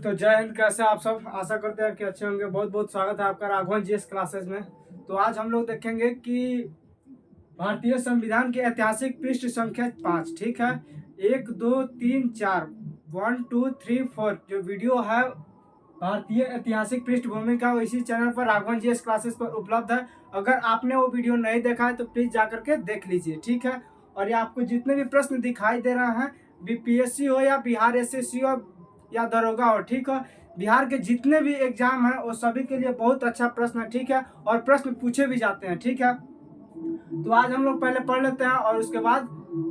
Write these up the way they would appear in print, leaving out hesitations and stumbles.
तो जय हिंद। कैसे आप सब? आशा करते हैं कि अच्छे होंगे। बहुत बहुत स्वागत है आपका राघवन जीएस क्लासेस में। तो आज हम लोग देखेंगे कि भारतीय संविधान के ऐतिहासिक पृष्ठ संख्या 5। ठीक है, 1 2 3 4 1 2 3 4 जो वीडियो है भारतीय ऐतिहासिक पृष्ठभूमि का, वो इसी चैनल पर राघवन जीएस क्लासेस पर उपलब्ध है। अगर आपने वो वीडियो नहीं देखा है तो प्लीज जाकर के देख लीजिए। ठीक है, और ये आपको जितने भी प्रश्न दिखाई दे रहे हैं, बीपीएससी हो या बिहार एसएससी हो या दरोगा हो, ठीक है, बिहार के जितने भी एग्जाम हैं वो सभी के लिए बहुत अच्छा प्रश्न है। ठीक है, और प्रश्न पूछे भी जाते हैं। ठीक है, तो आज हम लोग पहले पढ़ लेते हैं और उसके बाद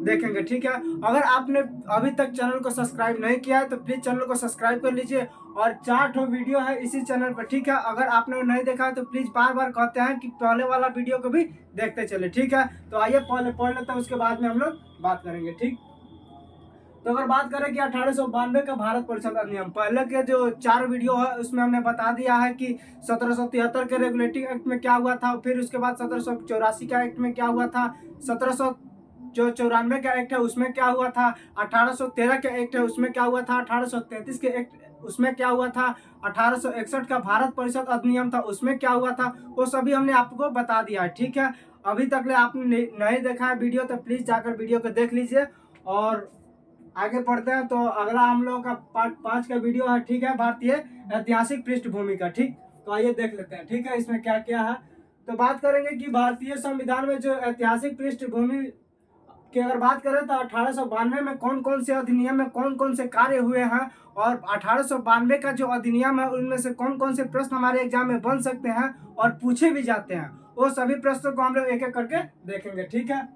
देखेंगे। ठीक है, अगर आपने अभी तक चैनल को सब्सक्राइब नहीं किया है तो प्लीज चैनल को सब्सक्राइब कर लीजिए। और 4 वीडियो है इसी चैनल पर। ठीक है, अगर आपने वो नहीं देखा है तो प्लीज बार बार कहते हैं कि पहले वाला वीडियो को भी देखते चले। ठीक है, तो आइए पहले पढ़ लेते हैं, उसके बाद में हम लोग बात करेंगे। ठीक, तो अगर बात करें कि 1892 का भारत परिषद अधिनियम, पहले के जो 4 वीडियो है उसमें हमने बता दिया है कि 1773 के रेगुलेटिंग एक्ट में क्या हुआ था, फिर उसके बाद 1784 का एक्ट में क्या हुआ था, 1794 का एक्ट है उसमें क्या हुआ था, 1813 का एक्ट है उसमें क्या हुआ था, 1833 के एक्ट उसमें क्या हुआ था, 1861 का भारत परिषद अधिनियम था उसमें क्या हुआ था, वो सभी हमने आपको बता दिया है। ठीक है, अभी तक आपने नहीं देखा है वीडियो तो प्लीज जाकर वीडियो को देख लीजिए और आगे बढ़ते हैं। तो अगला हम लोगों का पार्ट 5 का वीडियो है। ठीक है, भारतीय ऐतिहासिक पृष्ठभूमि का। ठीक, तो आइए देख लेते हैं। ठीक है, इसमें क्या क्या है। तो बात करेंगे कि भारतीय संविधान में जो ऐतिहासिक पृष्ठभूमि की अगर बात करें तो 1892 में कौन कौन से अधिनियम में कौन कौन से कार्य हुए हैं, और 1892 का जो अधिनियम है उनमें से कौन कौन से प्रश्न हमारे एग्जाम में बन सकते हैं और पूछे भी जाते हैं, वो सभी प्रश्नों को हम लोग एक एक करके देखेंगे। ठीक है,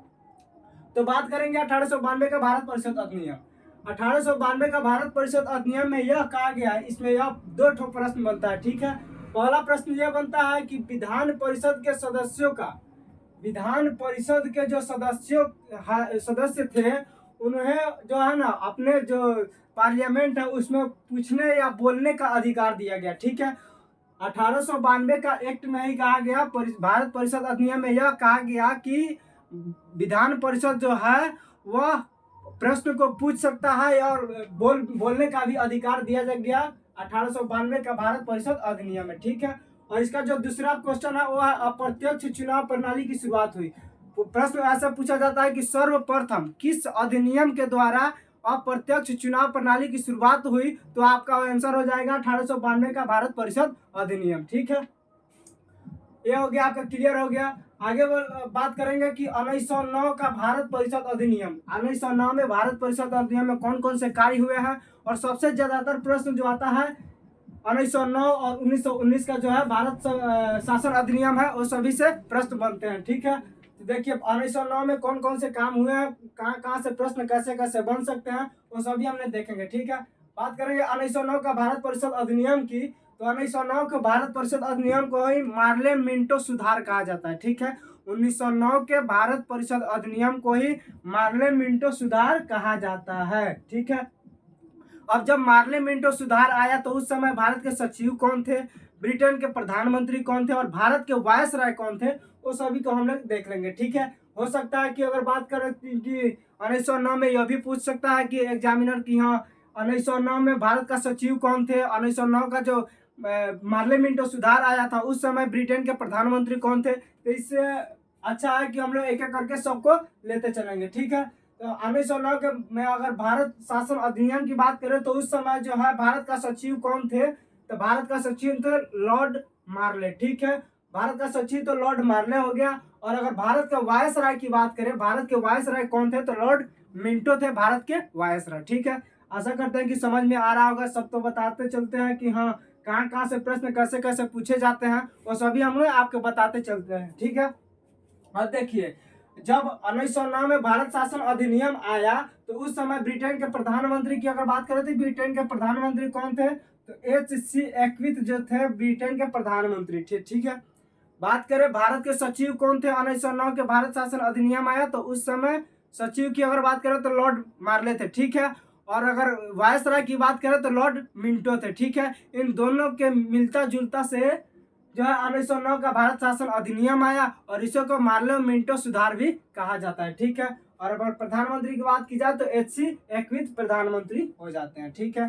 तो बात करेंगे 1892 का भारत परिषद अधिनियम। 1892 का भारत परिषद अधिनियम में यह कहा गया है, इसमें यह 2 प्रश्न बनता है। ठीक है, पहला प्रश्न यह बनता है कि विधान परिषद के सदस्यों का, विधान परिषद के जो सदस्य थे उन्हें जो है ना अपने जो पार्लियामेंट है उसमें पूछने या बोलने का अधिकार दिया गया। ठीक है, 1892 का एक्ट में ही कहा गया, भारत परिषद अधिनियम में यह कहा गया कि विधान परिषद जो है वह प्रश्न को पूछ सकता है और बोलने का भी अधिकार दिया गया 1892 का भारत परिषद अधिनियम में। ठीक है, और इसका जो दूसरा क्वेश्चन है वो है अप्रत्यक्ष चुनाव प्रणाली की शुरुआत हुई। प्रश्न ऐसा पूछा जाता है कि सर्वप्रथम किस अधिनियम के द्वारा अप्रत्यक्ष चुनाव प्रणाली की शुरुआत हुई, तो आपका आंसर हो जाएगा 1892 का भारत परिषद अधिनियम। ठीक है, ये हो गया, आपका क्लियर हो गया। आगे बात करेंगे कि 1909 का भारत परिषद अधिनियम, 1909 में भारत परिषद अधिनियम में कौन कौन से कार्य हुए हैं, और सबसे ज्यादातर प्रश्न जो आता है 1909 और 1919 का जो है भारत शासन अधिनियम है, वो सभी से प्रश्न बनते हैं। ठीक है, तो देखिए 1909 में कौन कौन से काम हुए हैं, कहाँ कहाँ से प्रश्न कैसे कैसे बन सकते हैं, वो सभी हमने देखेंगे। ठीक है, बात करेंगे 1909 का भारत परिषद अधिनियम की, तो 1909 के भारत परिषद अधिनियम को ही मार्ले मिंटो सुधार कहा जाता है। ठीक है, 1909 के भारत परिषद अधिनियम को ही मार्ले मिंटो सुधार कहा जाता है। ठीक है, अब जब मार्ले मिंटो सुधार आया तो उस समय भारत के सचिव कौन थे, ब्रिटेन के प्रधानमंत्री कौन थे और भारत के वायसराय कौन थे, वो सभी को हम लोग देख लेंगे। ठीक है, हो सकता है कि अगर बात करें कि 1909 में यह भी पूछ सकता है कि एग्जामिनर की, हाँ 1909 में भारत का सचिव कौन थे, 1909 का जो मार्ले मिंटो सुधार आया था उस समय ब्रिटेन के प्रधानमंत्री कौन थे। तो इससे अच्छा है कि हम लोग एक एक करके सबको लेते चलेंगे। ठीक है, तो 1909 के में अगर भारत शासन अधिनियम की बात करें तो उस समय जो है भारत का सचिव कौन थे, तो भारत का सचिव थे लॉर्ड मार्ले। ठीक है, भारत का सचिव तो लॉर्ड मार्ले हो गया। और अगर भारत के वायसराय की बात करें, भारत के वायसराय कौन थे, तो लॉर्ड मिंटो थे भारत के वायसराय। ठीक है, आशा करते हैं कि समझ में आ रहा होगा। सब तो बताते चलते हैं कि हाँ कहाँ कहाँ से प्रश्न कैसे कैसे पूछे जाते हैं, वो सभी हम लोग आपको बताते चलते हैं। ठीक है, और देखिए जब 1909 में भारत शासन अधिनियम आया तो उस समय ब्रिटेन के प्रधानमंत्री की अगर बात करें तो ब्रिटेन के प्रधानमंत्री कौन थे, तो एच.सी. एक्विथ जो थे ब्रिटेन के प्रधानमंत्री थे। ठीक है, बात करें भारत के सचिव कौन थे, 1909 के भारत शासन अधिनियम आया तो उस समय सचिव की अगर बात करें तो लॉर्ड मार्ले थे। ठीक है, और अगर वायसराय की बात करें तो लॉर्ड मिंटो थे। ठीक है, इन दोनों के मिलता जुलता से जो है 1909 का भारत शासन अधिनियम आया और इसे को मार्ले मिंटो सुधार भी कहा जाता है। ठीक है, और अगर प्रधानमंत्री की बात की जाए तो एच.सी. एक्विथ प्रधानमंत्री हो जाते हैं। ठीक है,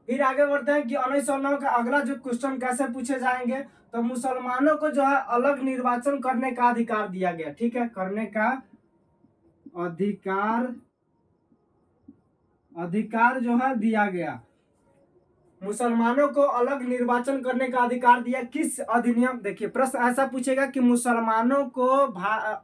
फिर आगे बढ़ते हैं कि 1909 का अगला जो क्वेश्चन कैसे पूछे जाएंगे, तो मुसलमानों को जो है अलग निर्वाचन करने का अधिकार दिया गया, ठीक है, करने का अधिकार जो है दिया गया। मुसलमानों को अलग निर्वाचन करने का अधिकार दिया किस अधिनियम, देखिए प्रश्न ऐसा पूछेगा कि मुसलमानों को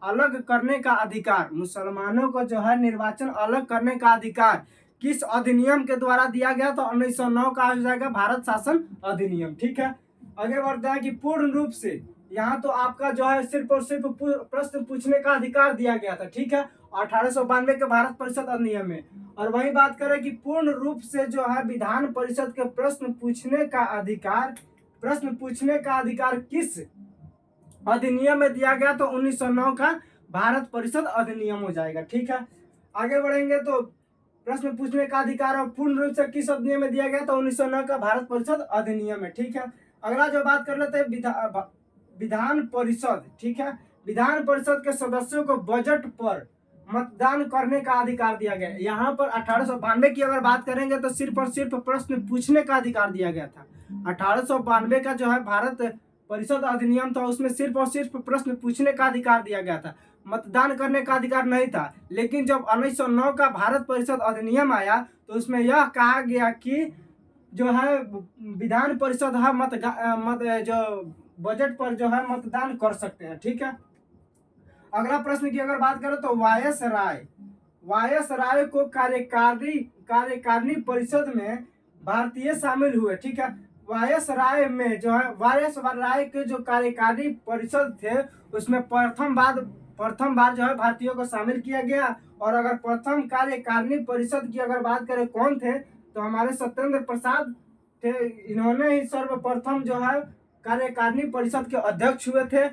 अलग करने का अधिकार, मुसलमानों को जो है निर्वाचन अलग करने का अधिकार किस अधिनियम के द्वारा दिया गया, तो 1909 का आ जाएगा भारत शासन अधिनियम, ठीक है। आगे बढ़ते हैं कि पूर्ण रूप से, यहाँ तो आपका जो है सिर्फ और सिर्फ प्रश्न पूछने का अधिकार दिया गया था, ठीक है, 1892 के भारत परिषद अधिनियम में। और वही बात करें कि पूर्ण रूप से जो है विधान परिषद के प्रश्न पूछने का अधिकार किस अधिनियम में दिया गया, तो 1909 का भारत परिषद अधिनियम हो जाएगा, ठीक है। आगे बढ़ेंगे तो प्रश्न पूछने का अधिकार और पूर्ण रूप से किस अधिनियम में दिया गया, तो 1909 का भारत परिषद अधिनियम है, ठीक है। अगला जो बात कर लेते हैं विधान परिषद, ठीक है, विधान परिषद के सदस्यों को बजट पर मतदान करने का अधिकार दिया गया। यहाँ पर 1892 की अगर बात करेंगे तो सिर्फ और सिर्फ प्रश्न पूछने का अधिकार दिया गया था। 1892 का जो है भारत परिषद अधिनियम था, उसमें सिर्फ और सिर्फ प्रश्न पूछने का अधिकार दिया गया था, मतदान करने का अधिकार नहीं था। लेकिन जब 1909 का भारत परिषद अधिनियम आया तो उसमें यह कहा गया कि जो है विधान परिषद है जो बजट पर जो है मतदान कर सकते हैं, ठीक है। अगला प्रश्न की अगर बात करें तो वायसराय को कार्यकारिणी परिषद में भारतीय शामिल हुए, ठीक है। वायसराय में जो है वायसराय के जो कार्यकारिणी परिषद थे उसमें प्रथम बार जो है भारतीयों को शामिल किया गया। और अगर प्रथम कार्यकारिणी परिषद की अगर बात करें कौन थे, तो हमारे सत्येंद्र प्रसाद थे। इन्होंने ही सर्वप्रथम जो है कार्यकारिणी परिषद के अध्यक्ष हुए थे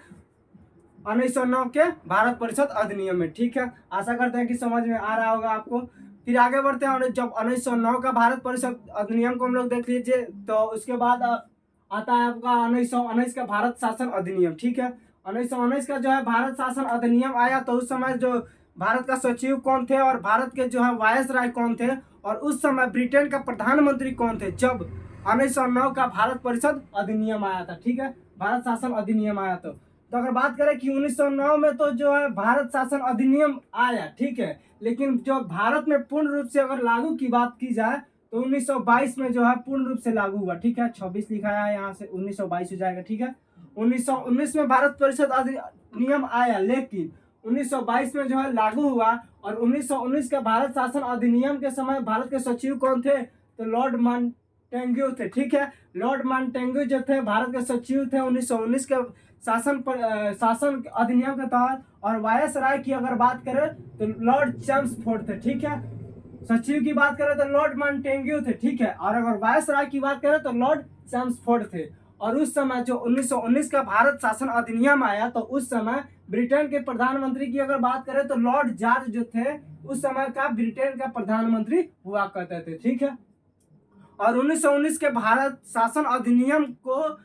1909 के भारत परिषद अधिनियम में, ठीक है। आशा करते हैं कि समझ में आ रहा होगा आपको। फिर आगे बढ़ते हैं, और जब 1909 का भारत परिषद अधिनियम को हम लोग देख लीजिए, तो उसके बाद आता है आपका 1919 का भारत शासन अधिनियम, ठीक है। 1919 का जो है भारत शासन अधिनियम आया तो उस समय जो भारत का सचिव कौन थे और भारत के जो है वायसराय कौन थे, और उस समय ब्रिटेन का प्रधानमंत्री कौन थे जब 1909 का भारत परिषद अधिनियम आया था, ठीक है, भारत शासन अधिनियम आया। तो अगर बात करें कि 1909 में तो जो है भारत शासन अधिनियम आया, ठीक है, लेकिन जो भारत में पूर्ण रूप से अगर लागू की बात की जाए तो 1922 में जो है पूर्ण रूप से लागू हुआ, ठीक है, 26 लिखा है यहाँ से 1922 हो जाएगा, ठीक है। 1919 में भारत परिषद अधिनियम आया, लेकिन 1922 में जो है लागू हुआ। और 1919 के भारत शासन अधिनियम के समय भारत के सचिव कौन थे, तो लॉर्ड मॉन्टेग्यू थे, ठीक है। लॉर्ड मॉन्टेग्यू जो थे भारत के सचिव थे 1919 के शासन अधिनियम के तहत। और वायसराय की अगर बात करें तो लॉर्ड चेम्सफोर्ड थे, ठीक है। सचिव की बात करें तो लॉर्ड मॉन्टेग्यू थे, ठीक है। और अगर वायसराय की बात करें तो लॉर्ड चेम्सफोर्ड थे। और उस समय जो 1919 का भारत शासन अधिनियम आया तो उस समय ब्रिटेन के प्रधानमंत्री की अगर बात करें तो लॉर्ड जॉर्ज जो थे उस समय का ब्रिटेन का प्रधानमंत्री हुआ करते थे, ठीक है। और 1919 के भारत शासन अधिनियम को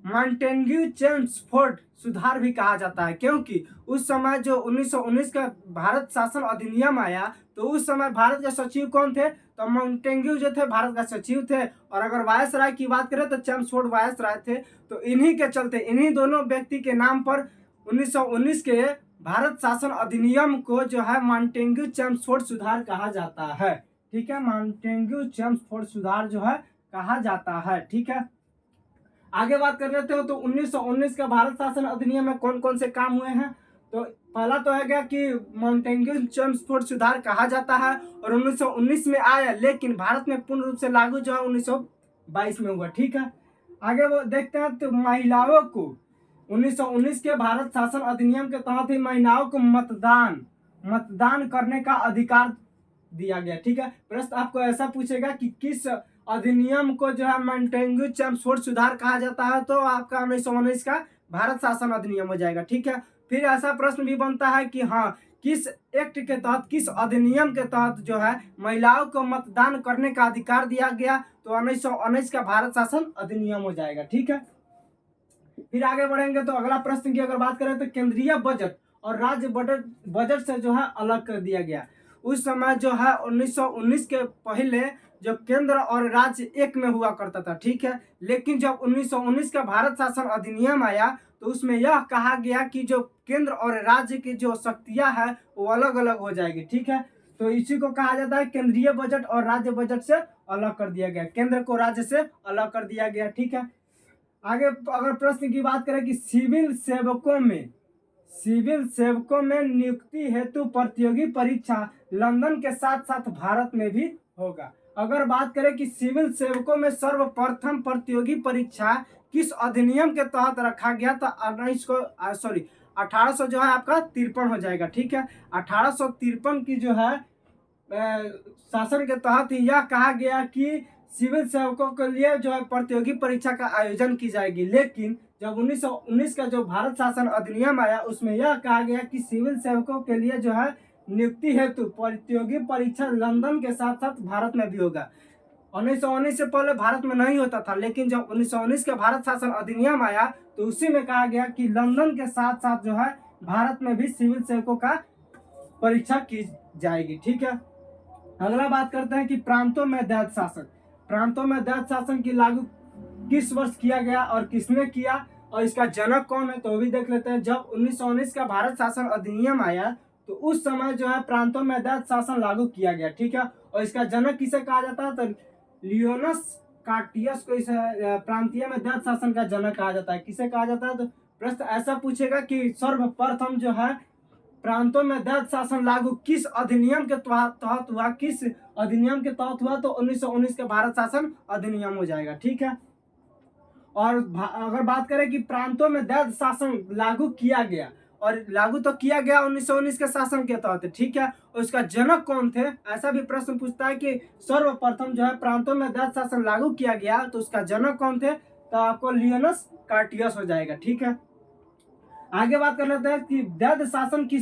मॉन्टेग्यू चेम्सफोर्ड सुधार भी कहा जाता है, क्योंकि उस समय जो 1919 का भारत शासन अधिनियम आया तो उस समय भारत के सचिव कौन थे, तो मॉन्टेग्यू जो थे भारत का सचिव थे। और अगर वायसराय की बात करें तो चेम्सफोर्ड वायसराय थे। तो इन्हीं के चलते इन्हीं दोनों व्यक्ति के नाम पर 1919 के भारत शासन अधिनियम को जो है मॉन्टेग्यू चेम्सफोर्ड सुधार कहा जाता है, ठीक है। मॉन्टेग्यू चेम्सफोर्ड सुधार जो है कहा जाता है, ठीक है। आगे बात कर लेते हो तो 1919 का भारत शासन अधिनियम में कौन कौन से काम हुए हैं, तो पहला तो है गया कि मॉन्टेग्यू चेम्सफोर्ड सुधार कहा जाता है और 1919 में आया, लेकिन भारत में पूर्ण रूप से लागू जो है 1922 में हुआ, ठीक है। आगे वो देखते हैं तो महिलाओं को 1919 के भारत शासन अधिनियम के तहत ही महिलाओं को मतदान करने का अधिकार दिया गया, ठीक है। प्रश्न आपको ऐसा पूछेगा कि किस अधिनियम को जो है मॉन्टेग्यू चेम्सफोर्ड सुधार कहा जाता है, तो आपका 1919 का भारत शासन अधिनियम हो जाएगा, ठीक है। फिर ऐसा प्रश्न भी बनता है कि हाँ किस एक्ट के तहत, किस अधिनियम के तहत जो है महिलाओं को मतदान करने का अधिकार दिया गया, तो 1919 का भारत शासन अधिनियम हो जाएगा, ठीक है। फिर आगे बढ़ेंगे तो अगला प्रश्न की अगर बात करें तो केंद्रीय बजट और राज्य बजट से जो है अलग कर दिया गया। उस समय जो है 1919 के पहले जो केंद्र और राज्य एक में हुआ करता था, ठीक है। लेकिन जब 1919 का भारत शासन अधिनियम आया तो उसमें यह कहा गया कि जो केंद्र और राज्य की जो शक्तियां हैं वो अलग अलग हो जाएगी, ठीक है। तो इसी को कहा जाता है केंद्रीय बजट और राज्य बजट से अलग कर दिया गया, केंद्र को राज्य से अलग कर दिया गया, ठीक है। आगे अगर प्रश्न की बात करें कि सिविल सेवकों में नियुक्ति हेतु प्रतियोगी परीक्षा लंदन के साथ साथ भारत में भी होगा। अगर बात करें कि सिविल सेवकों में सर्वप्रथम प्रतियोगी परीक्षा किस अधिनियम के तहत रखा गया था, 1800 जो है आपका 53 हो जाएगा, ठीक है। 1853 की जो है शासन के तहत यह कहा गया कि सिविल सेवकों के लिए जो है प्रतियोगी परीक्षा का आयोजन की जाएगी। लेकिन जब 1919 का जो भारत शासन अधिनियम आया उसमें यह कहा गया कि सिविल सेवकों के लिए जो है नियुक्ति हेतु प्रतियोगी परीक्षा लंदन के साथ साथ भारत में भी होगा। 1919 से पहले भारत में नहीं होता था, लेकिन जब 1919 का भारत शासन अधिनियम आया तो उसी में कहा गया कि लंदन के साथ साथ जो है भारत में भी सिविल सेवकों का परीक्षा की जाएगी, ठीक है। अगला बात करते हैं कि प्रांतों में दैत शासन की लागू किस वर्ष किया गया और किसने किया और इसका जनक कौन है, तो वो भी देख लेते हैं। जब 1919 का भारत शासन अधिनियम आया तो उस समय जो है प्रांतों में दैत शासन लागू किया गया, ठीक है। और इसका जनक किसे कहा जाता है, तो लियोनस कार्टियस को इस प्रांतीय में दैत शासन का जनक कहा जाता है। किसे कहा जाता है, तो प्रश्न ऐसा पूछेगा कि सर्वप्रथम जो है प्रांतों में दैत शासन लागू किस अधिनियम के तहत हुआ, किस अधिनियम के तहत हुआ, तो 1919 का भारत शासन अधिनियम हो जाएगा, ठीक है। और अगर बात करें कि प्रांतों में दैत शासन लागू किया गया, और लागू तो किया गया 1919 के शासन के तहत, ठीक है। और उसका जनक कौन थे, ऐसा भी प्रश्न पूछता है कि सर्वप्रथम जो है प्रांतों में दैत शासन लागू किया गया तो उसका जनक कौन थे, तो आपको लियोनस कार्टियस हो जाएगा, ठीक है। आगे बात कर लेते हैं कि दैत शासन की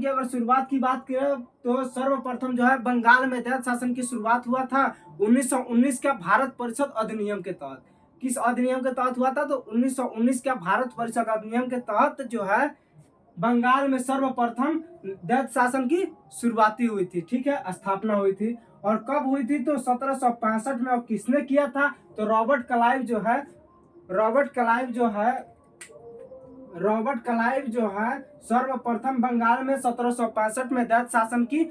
अगर शुरुआत की बात करें तो सर्वप्रथम जो है बंगाल में दैत शासन की शुरुआत हुआ था 1919 का भारत परिषद अधिनियम के तहत। किस अधिनियम के तहत हुआ था, तो 1919 का भारत परिषद अधिनियम के तहत जो है बंगाल में सर्वप्रथम दैत शासन की शुरुआती हुई थी, ठीक है, स्थापना हुई थी। और कब हुई थी, तो 1765 में। और किसने किया था, तो रॉबर्ट क्लाइव जो है सर्वप्रथम बंगाल में 1765 में दैत शासन की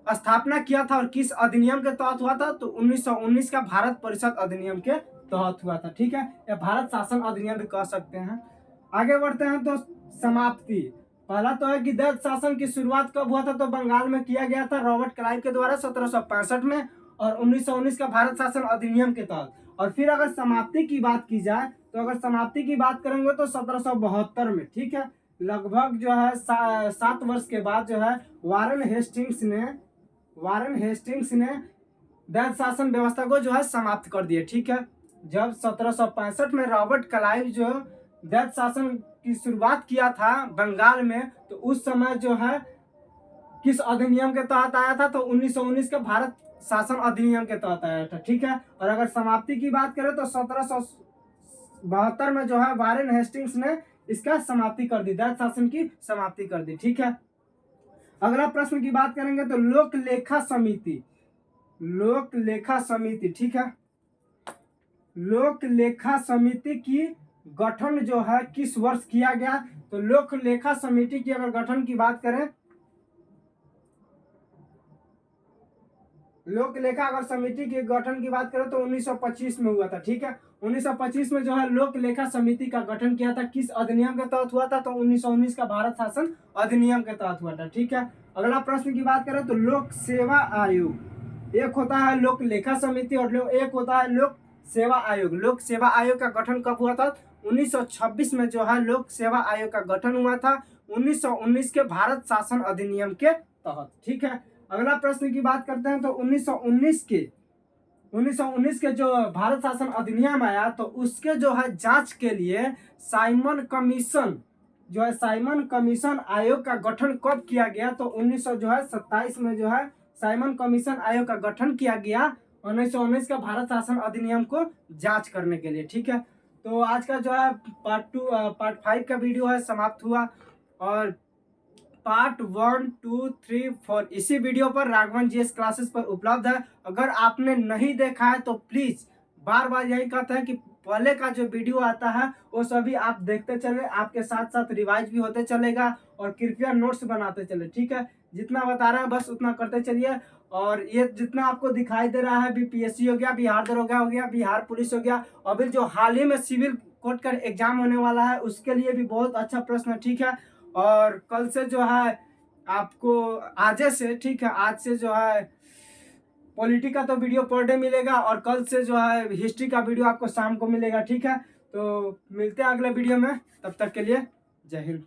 स्थापना किया था। और किस अधिनियम के तहत हुआ था, तो 1919 का भारत परिषद अधिनियम के तहत हुआ था, ठीक है। या भारत शासन अधिनियम भी कह सकते हैं। आगे बढ़ते हैं तो समाप्ति। पहला तो है कि दैत शासन की शुरुआत कब हुआ था, तो बंगाल में किया गया था रॉबर्ट क्लाइव के द्वारा 1765 में और 1919 का भारत शासन अधिनियम के तहत। और फिर अगर समाप्ति की बात की जाए तो अगर समाप्ति की बात करेंगे तो 1772 में, ठीक है। लगभग जो है 7 वर्ष के बाद जो है वारेन हेस्टिंग्स ने दैत शासन व्यवस्था को जो है समाप्त कर दिया, ठीक है। जब 1765 में रॉबर्ट क्लाइव जो दैत शासन की शुरुआत किया था बंगाल में, तो उस समय जो है किस अधिनियम के तहत आया था, तो 1919 का भारत शासन अधिनियम के तहत आया था, ठीक है। और अगर समाप्ति की बात करें तो 1772 में जो है वारेन हेस्टिंग्स ने इसका समाप्ति कर दी, दैत शासन की समाप्ति कर दी, ठीक है। अगला प्रश्न की बात करेंगे तो लोक लेखा समिति, ठीक है। लोक लेखा समिति की गठन जो है किस वर्ष किया गया, तो लोक लेखा समिति की अगर गठन की बात करें, लोक लेखा अगर समिति के गठन की बात करें तो 1925 में हुआ था, ठीक है। 1925 में जो है लोक लेखा समिति का गठन किया था, किस अधिनियम के तहत हुआ था, तो 1919 का भारत शासन अधिनियम के तहत हुआ था, ठीक है। अगला प्रश्न की बात करें तो लोक सेवा आयोग। एक होता है लोक लेखा समिति और एक होता है लोक सेवा आयोग। लोक सेवा आयोग का गठन कब हुआ था, 1926 में जो है लोक सेवा आयोग का गठन हुआ था 1919 के भारत शासन अधिनियम के तहत, ठीक है। अगला प्रश्न की बात करते हैं तो 1919 के जो भारत शासन अधिनियम आया तो उसके जो है जांच के लिए साइमन कमीशन आयोग का गठन कब किया गया, तो 1927 में जो है साइमन कमीशन आयोग का गठन किया गया 1919 का भारत शासन अधिनियम को जांच करने के लिए, ठीक है। तो आज का जो है पार्ट 5 का वीडियो है समाप्त हुआ। और पार्ट 1, 2, 3, 4 इसी वीडियो पर राघवन जीएस क्लासेस पर उपलब्ध है। अगर आपने नहीं देखा है तो प्लीज बार बार यही कहते हैं कि पहले का जो वीडियो आता है वो सभी आप देखते चले, आपके साथ साथ रिवाइज भी होते चलेगा और कृपया नोट्स बनाते चले। ठीक है, जितना बता रहे हैं बस उतना करते चलिए। और ये जितना आपको दिखाई दे रहा है बीपीएससी हो गया, बिहार दरोगा हो गया, बिहार पुलिस हो गया, अभी जो हाल ही में सिविल कोर्ट का एग्जाम होने वाला है उसके लिए भी बहुत अच्छा प्रश्न है। ठीक है, और कल से जो है आपको आज से, ठीक है, आज से जो है पॉलिटी का तो वीडियो पर डे मिलेगा और कल से जो है हिस्ट्री का वीडियो आपको शाम को मिलेगा। ठीक है, तो मिलते हैं अगले वीडियो में, तब तक के लिए जय हिंद।